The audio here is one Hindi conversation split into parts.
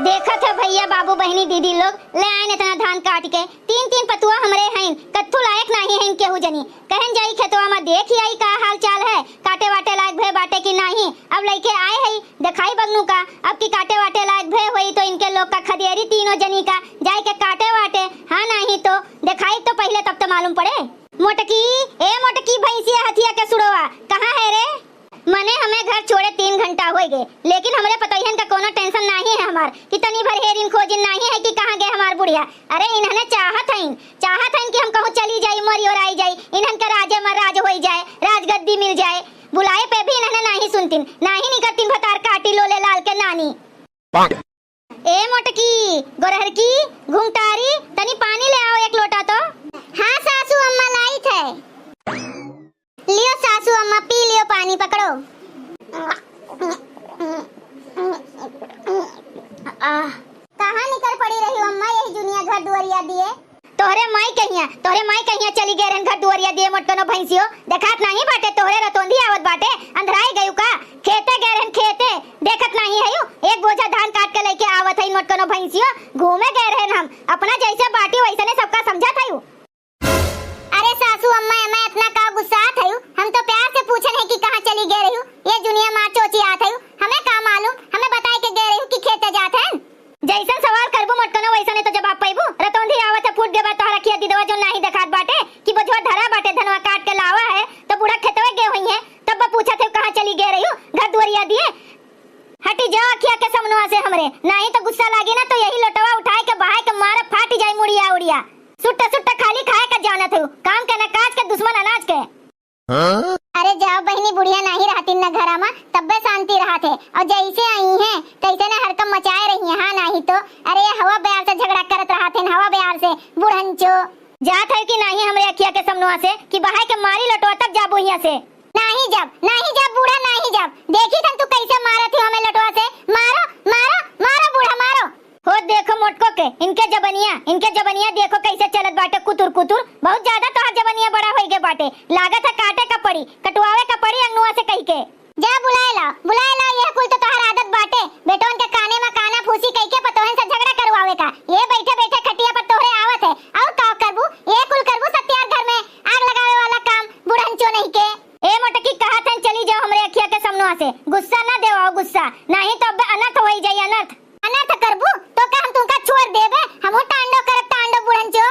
देखा था भैया बाबू बहनी दीदी लोग ले आए इतना धान काट के तीन तीन पतुआ हमरे हैं कत्थु लायक नहीं है केहू जनी कहन जाई खेतवा में देख आई का हाल चाल है काटे वाटे लायक भे बाटे की नहीं। अब लइके आए है दिखाई बगनू का अब की काटे वाटे लायक भे हुई तो इनके लोग का खदेरी तीनों जनी का जाए के काटे वाटे हाँ नहीं तो दिखाई तो पहले तब तो मालूम पड़े। मोटकी ए मोटकी भैंसिया हथिया के सुड़वा कहाँ है रे? मने हमें घर छोड़े 3 घंटा हो गए लेकिन हमरे पतोहियन का कोनो टेंशन नहीं है हमार कि तनी भर हेरिन खोजिन नहीं है कि कहाँ गए हमार बुढ़िया। अरे इन्हने चाहत हैं कि हम कहूँ चली जाई मरी और आई जाई इन्हन का राजे मर राज हो जाए राजगद्दी मिल जाए बुलाए पे भी इन्हने नहीं सुनतीन नहीं निकलतीन भतार काटी लोले लाल के नानी। ए मोटकी गोरहर की घुंगटारी तनी पानी ले आओ एक लोटा तो। हाँ सासू अम्मा लाई थे लियो सासू अम्मा पी लियो पानी पकड़ो। कहाँ निकल पड़ी रही अम्मा यही दुनिया घर दुआरिया दिए तोहरे माई कहिया चली गए रहन घर दुआरिया दिए मोटकनो भैंसियो देखात नहीं बाटे तोहरे रतोंधी आवत बाटे अंधराई गयु का खेते गए रहन खेते देखत नहीं है एक बोझा धान काट के लेके आवत है मोटकनो भैंसियो घूमे गए रहन हम अपना जैसे बाटी वैसने सबका समझा था। अरे सासू अम्मा मैं इतना का गुस्सा था हम तो प्यार से पूछन है कि कहाँ चली गए रही ये दुनिया मार चोची आत है हमें का मालूम हमें बताए के गए रही कि खेते जात हैं जैसन सवाल करबो मटकनो वैसने तो जवाब पाइबो रतोंधी आवत है फूट देबा तोहरा किया दीदवा जो नहीं देखात बाटे कि बजवा धरा बाटे धनवा काट के लावा है तो बूढ़ा खेतवे गए हुई है तब पूछा थे कहाँ चली गए रही घर दुआरिया दिए हटी जाओ अखिया के समनुआ से हमरे नहीं तो गुस्सा लागी ना तो यही लटवा उठाए के बहाए के मार फाट जाए मुड़िया उड़िया सुट्टा सुट्टा खाली खाए का जाना थे काम के न काज के दुश्मन अनाज के। अरे जाओ बहनी बुढ़िया नहीं रहती न घरा में तब्बे शांति रहा थे और जैसे आई हैं तैसे न हरकम मचाए रही है हाँ नहीं तो अरे हवा बयार से झगड़ा करत रहा थे हवा बयार से बुढ़ंचो जात है कि नहीं हमरे अखिया के समनुआ से कि बहाए के मारी लटवा तब जाबो हिया से नहीं जब बूढ़ा नहीं जब देखी थन तू कैसे मारा थी हमें लटवा से मारो मारो मारो बूढ़ा मारो हो देखो मोटको के इनके जबनिया देखो कैसे चलत बाटे कुतुर कुतुर बहुत ज्यादा तो जबनिया बड़ा होई गए बाटे लागत है काटे का पड़ी कटवावे का पड़ी अंगनुआ से कही के जा बुलाए ला यह कुल तो तोहर आदत बाटे बेटोन के काने में काना फूसी कही के पतोहन से झगड़ा करवावे का ये बैठे बैठे खटिया पर तोहरे आवत है और का करबू ये कुल करबू सत्यार घर में आग लगावे वाला काम बुढ़ंचो नहीं के। ए मोटकी कहा था चली जाओ हमरे अखिया के समनुआ से गुस्सा ना देवाओ गुस्सा नहीं तो अब अनर्थ होई जाई अनर्थ करबू तो का हम तुमका छोड़ देबे हमो तांडव करब तांडव बुढ़ंचो।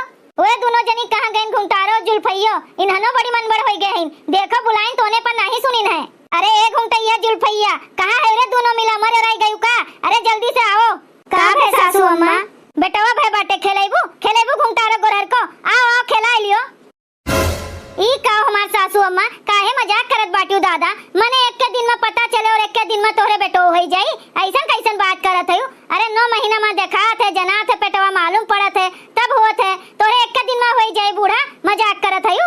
ओए दोनों जनी कहां गइन घुंगटारो जुल्फैयो इन्हनो बड़ी मनबड़ होई गए हैं देखो बुलाइन तोने पर नहीं सुनिन है। अरे ए घुंगटैया जुल्फैया कहां है रे दोनों मिला मर रही गयु का अरे जल्दी से आओ। का है सासू अम्मा बेटवा भाई बाटे खेलेबू घुंगटारो गोरहर को आओ खिलाई लियो। ई का हमार सासू अम्मा काहे मजाक करत बाटियो दादा मने एक के दिन में पता चले और एक के दिन में तोहरे बेटो होई जाई ऐसन कैसन बात करत है। अरे 9 महीना में देखा थे जना थे पेटवा मालूम पड़त है तब होत है तोहरे एक के दिन में होई जाई बूढ़ा मजाक करत है।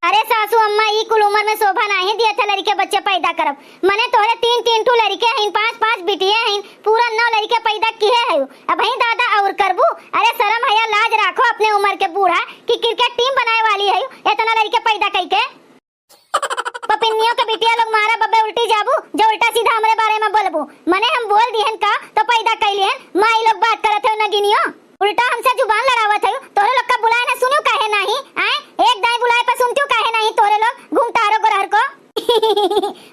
अरे सासू अम्मा ई कुल उम्र में शोभा नहीं दिए थे लड़के बच्चे पैदा करब मने तोहरे 3 ठू लड़के हैं 5 बिटिया हैं पूरा 9 लड़के पैदा किए है अब ही दादा और करबू। अरे शर्म है लाज राखो अपने उम्र के बूढ़ा कि क्रिकेट टीम बनाए वाली है इतना लड़के पैदा कई के पपिनियों के बिटिया लोग मारा बब्बे उल्टी जाबू जो उल्टा सीधा हमरे बारे में बोलबू मने हम बोल दिहन का तो पैदा कैली हैं माई लोग बात करत है नगिनियो उल्टा हमसे जुबान लड़ावत है तोरे लोग का बुलाए ना सुनियो काहे नहीं आए एक दाई बुलाए पर सुनतियो काहे नहीं तोरे लोग घुंगटारो गोरहर को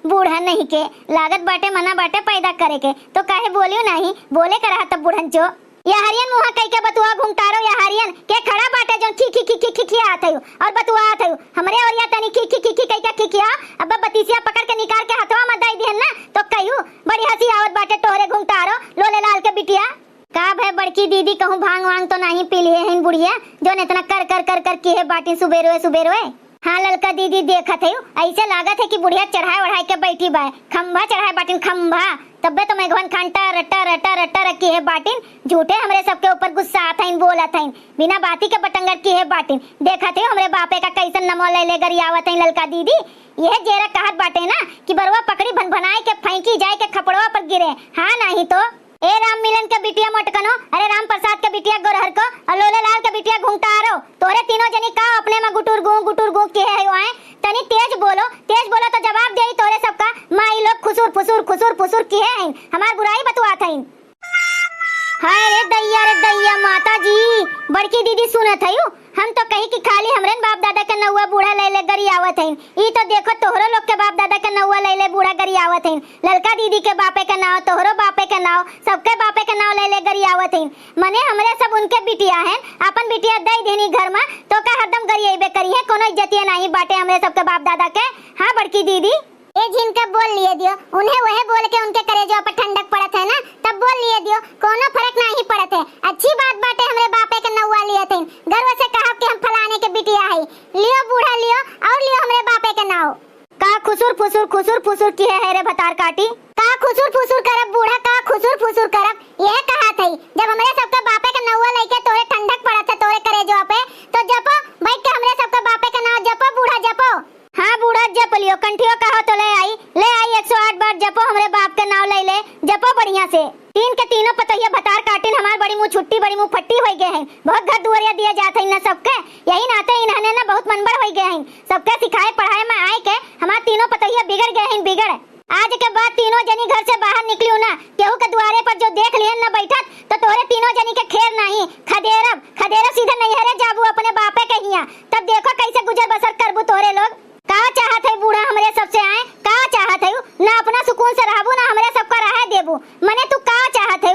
बूढ़ा नहीं के लागत बाटे मना बाटे पैदा करे के तो काहे बोलियो नहीं बोले करा तब बुढ़ंचो या हरियन मुहा कई के बतुआ घुंगटारो या हरियन के खड़ा बाटे जो खी आत है और बतुआ आत है हमरे और या तनी खी कई के खिया अब बतीसिया पकड़ के निकाल के हथवा में दई दिहन ना तो कहियो बड़ी हंसी आवत बाटे तोहरे घुंगटारो लोले लाल के बिटिया का भाई बड़की दीदी कहूँ भांग वांग तो नहीं पी लिए हैं बुढ़िया जो इतना कर किए बाटी सुबेरोए। हाँ ललका दीदी देखत है ऐसे लागत है कि बुढ़िया चढ़ाए बढ़ाए के बैठी बाय खंभा चढ़ाए बाटिन खंभा तब्बे तो मेघवन खानटा रट्टा रखी है बाटिन झूठे हमरे सबके ऊपर गुस्सा आता है बोलत है बिना बाती के बटंगर की है बाटिन देखत है हमरे बापे का कैसन नमो ले गरियावत है ललका दीदी यह जेरा कहत बाटे ना कि बरवा पकड़ी भनभनाए के फेंकी जाए के खपड़वा पर गिरे हाँ नहीं तो ए राम मिलन के बिटिया मोटकनो अरे राम प्रसाद के बिटिया गोरहर को और लोले लाल के बिटिया घुंगटारो तोरे तीनों जनी का अपने में गुटुर गु के है आए तनी तेज बोलो तो जवाब देई तोरे सबका माई लोग खुसुर फुसुर की है हमार बुराई बतुआत है। हाय माता जी, बड़की दीदी सुनत हयू। हम तो कही कि खाली हमरे बाप दादा के नौवा बूढ़ा लैले गरी आवत हईन। ई तो देखो तोहरो लोग के बाप दादा के नौवा लैले बूढ़ा गरी आवत हईन। ललका दीदी के बापे के नाव, तोहरो बापे के नाव, सबके बापे के नाव लैले गरी आवत हईन। मने हमरे सब उनके बिटिया हैं, अपन बिटिया दई देनी घर में तो का हरदम गरी आइबे करी है। कोनो इज्जतिया नहीं बाटे हमरे सबके बाप दादा के। हां बड़की दीदी, ए जिनका बोल लिए दियो, उन्हें वह बोल के उनके कलेजों पर ठंडक पड़त है ना, तब बोल लिए दियो, कोनो फर्क नहीं पड़त है। अच्छी बात बाटे हमरे बापे के नौवा लिए थे, गर्व से कहा कि हम फलाने के बिटिया है। लियो बूढ़ा लियो और लियो हमरे बापे के नाव। का खुसुर फुसुर की है रे भतार काटी। का खुसुर फुसुर करब बूढ़ा, का खुसुर फुसुर करब, यह कहा थई। जब हमरे सबके बापे के नौवा लेके तोरे ठंडक पड़त है तोरे कलेजों पे, तो जपो बैठ के हमरे सबके बापे के नाव जपो बूढ़ा जपो। हाँ बूढ़ा जप लियो, कंठियो कहो तो ले आई 108 बार जपो हमरे बाप के नाव ले जपो बढ़िया से। तीन के तीनों पतैया भतार काटिन हमार बड़ी मुंह छुट्टी बड़ी मुंह फट्टी हो गए हैं। बहुत घर दुआरिया दिए जाते हैं ना सबके, यही नाते इन्होंने ना बहुत मनबड़ हो गए हैं। सबके सिखाए पढ़ाए में आए के हमार तीनों पतैया बिगड़ गए हैं बिगड़। आज के बाद तीनों जनी घर से बाहर निकलियो ना, केहू के द्वारे पर जो देख लियन ना बैठत तो तोरे तीनों जनी के खैर नहीं। खदेरब सीधे नैहरे जाबू अपने बापे के हिया, तब देखो कैसे गुजर बसर करबू तोरे लोग। का चाहत है बूढ़ा हमरे सबसे आए, का चाहत है ना अपना सुकून से रहबू ना हमरे सबका रहे देबू। मने तू का चाहत है?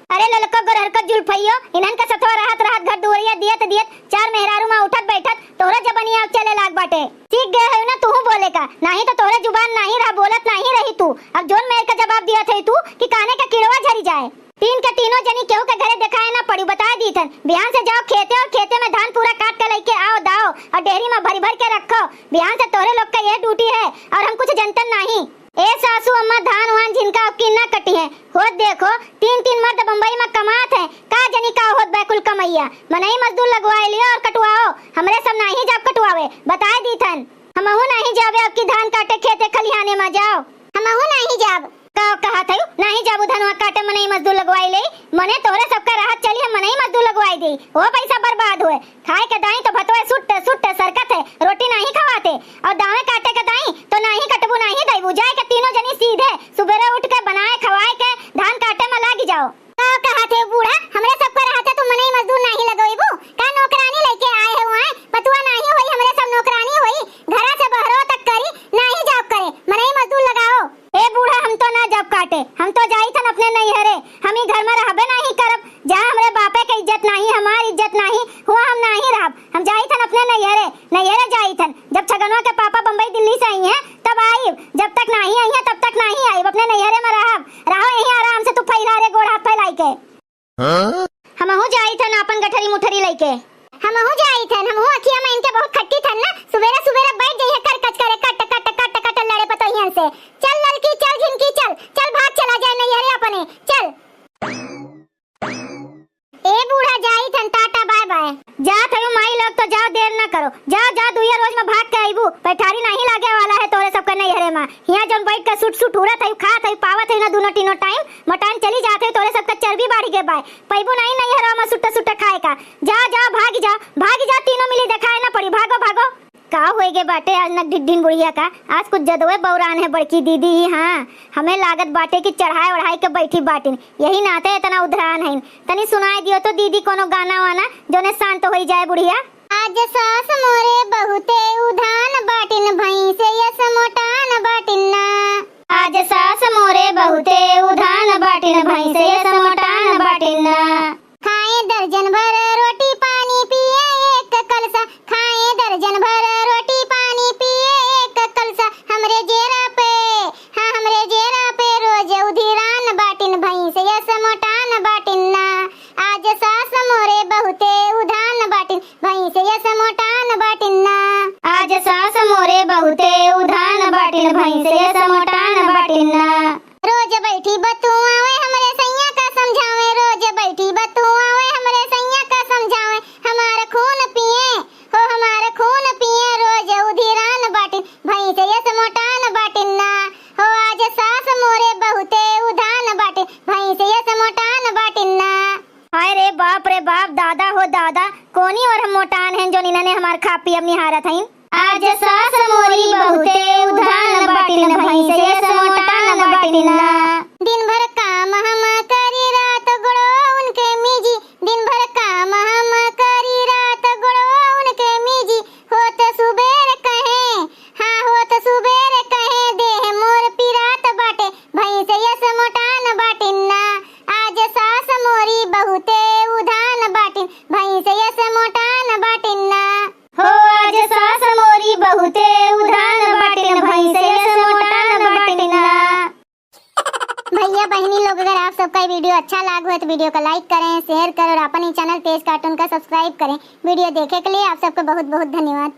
अरे ललका गरहर का जुल्फइयो इनन का सतवा रहत घर दुआरिया दियत चार मेहरारू में उठत बैठत तोरा जबनिया चले लाग बाटे। सीख गए है ना तू बोले का, नहीं तो तोरे जुबान नहीं रहा, बोलत नहीं रही तू। अब जोन मेरे का जवाब दिया थे तू कि काने का कीड़वा झरी जाए। तीन के तीनों जनी केहू के घरे दिखाए ना पड़ी, बता दी थन। बिहान से जाओ खेते और खेते में धान पूरा काट के लेके आओ दाओ और डेहरी में भरी भर के रखो। बिहान से तोरे लोग का यह ड्यूटी है और हम कुछ जनतन नहीं। ए सासू अम्मा धान वान जिनका अब किन्ना कटी है होत देखो, तीन मर्द बम्बई में कमात है। का जनी का होत बैकुल कमैया, मनई मजदूर लगवाए लियो और कटवाओ। हमरे सब नहीं जाब कटवावे, बता दी थन। हमहू नहीं जावे अब की धान काटे खेते खलिहाने में जाओ। हमहू नहीं जाब का कहा था नहीं जाबू धनवा काटे मनई मजदूर लगवाई ले। मने तोरे सबका राहत चली है मनई मजदूर लगवाई दी, वो पैसा बर्बाद हुए। खाए के दाई तो भतवे सुट्टे सरकत है, रोटी नहीं खवाते और दावे काटे के दाई तो नहीं कटबू नहीं दईबू। जाए के तीनों जनी सीधे सुबेरे उठ के बनाए खवाए के धान काटे में लागी जाओ। का कहा थे बूढ़ा हमरे सबका राहत है, तुम मनई मजदूर नहीं लगवाईबू। का नौकरानी लेके आए है वहां पतुआ नहीं होई, हमरे सब नौकरानी होई। घरा से बहरो तक करी नहीं जॉब करे, मनई मजदूर लगाओ। ए बूढ़ा हम तो ना जब काटे, हम तो जाई थन अपने नैहरे। हम ही घर में रहबे नहीं करब, जहां हमरे बापे के इज्जत नहीं हमार इज्जत नहीं हुआ हम नहीं रहब। हम जाई थन अपने नैहरे जाई थन। जब छगनवा के पापा बम्बई दिल्ली से आई हैं तब आई, जब तक नहीं आई हैं तब तक नहीं आई। अपने नैहरे में रहब, रहो यहीं आराम से। तू फैला रे गोड़ हाथ फैलाई के। हमहू जाई थन अपन गठरी मुठरी लेके। हमहू जाई थन, हमहू अखिया में इनके बहुत खट्टी थन ना। सुबेरे बैठ जाइए कर कच करे कट लड़े पतोहियन से। चल ललकी चल झिनकी चल भाग चला जाए नैहरे अपने चल। ए बूढ़ा जाई थन, टाटा बाय बाय। जा थयो माई लोग तो जाओ, देर ना करो। जा दुइया रोज में भाग के आईबू, पैठारी नहीं लागे वाला है तोरे सबके नैहरे में। हिया जन बैठ के सुट उड़त है खात है पावत है ना दोनों तीनों टाइम मटान चली जाते तोरे सबके चर्बी बाढ़ के बाय। पैबू नहीं नैहरे में सुट्टे खाए का। जा भाग जा तीनों मिली दिखाए ना पड़ी। भागो का होएगे बाटे आज नक ढिड्ढिन बुढ़िया का। आज कुछ जदवे बौरान है बड़की दीदी। हाँ हमें लागत बाटे की चढ़ाए ओढ़ाई के बैठी बाटिन, यही नाते इतना उधरान है। तनी सुनाई दियो तो दीदी कोनो गाना वाना जोने शांत हो जाए बुढ़िया। आज सास मोरे बहुते उधान बाटिन भैंसे यस मोटान बाटिन ना। आज सास मोरे बहुते उधान बाटिन भैंसे यस मोटान बाटिन ना। खाए दर्जन भर रोटी पानी पिए एक कलसा, खाए दर्जन भर रोटी पानी पिए एक कलसा। हमरे जेरा पे हाँ हमरे जेरा पे रोज उधिरान बाटिन भैंसे यस मोटान बाटिन ना। आज सास मोरे बहुते उधान बाटिन भैंसे यस मोटान बाटिन ना। आज सास मोरे बहुते उधान बाटिन भैंसे यस मोटान बाटिन ना। रोज बैठी बतुआवे हमरे सैया का समझावे, रोज बैठी बतुआवे हमरे सैया का समझावे। हमारा खून पिए हो हमारा खून पिए रोज उधिरान बाटिन भैंसे यस मोटान बाटिन ना। हो आज सास मोरे बहुते उधान बाटिन भैंसे यस मोटान बाटिन ना। हाय रे बाप दादा हो दादा कोनी और हम मोटान हैं जो इन्होंने हमार खा पी अब निहारत हैं। आज सास मोरी बहुते उधान बाटिन भैंसे यस मोटान बाटिन ना। दिन भर काम हम करी रात गुड़ो उनके मीजी, दिन भर भैया बहनी लोग, अगर आप सबका ये वीडियो अच्छा लगा हो तो वीडियो को लाइक करें, शेयर करें और अपन ही चैनल तेज कार्टून का सब्सक्राइब करें। वीडियो देखे के लिए आप सबको बहुत बहुत धन्यवाद।